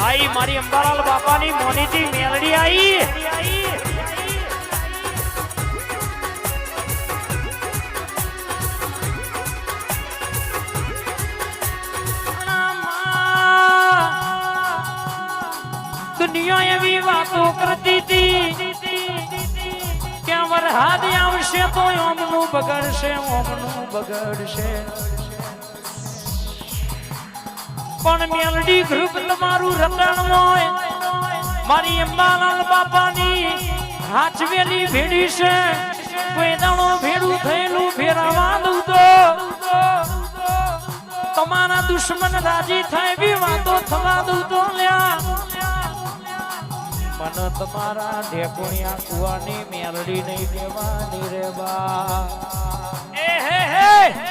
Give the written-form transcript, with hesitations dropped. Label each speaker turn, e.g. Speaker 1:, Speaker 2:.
Speaker 1: आई मारी अंबालाल बापा नी मोनी थी मेलडी आई दुनिया एवी बातों करती थी क्या वरहाद आवशे तो ओमनु बगड़शे पण मेलडी ग्रुप तमारू रतन मोय मारी अंबालाल बापानी हाचवेली भेड़ी से कोई दाणो भेड़ू थયેલું ફેરવા દઉં તો તમારા દુશ્મન રાજી થાય બી વાતો થવા દઉં તો લ્યા मन तुम्हारा ढेकुणिया कुआनी मेलडी नहीं देवानी रे बा ए हे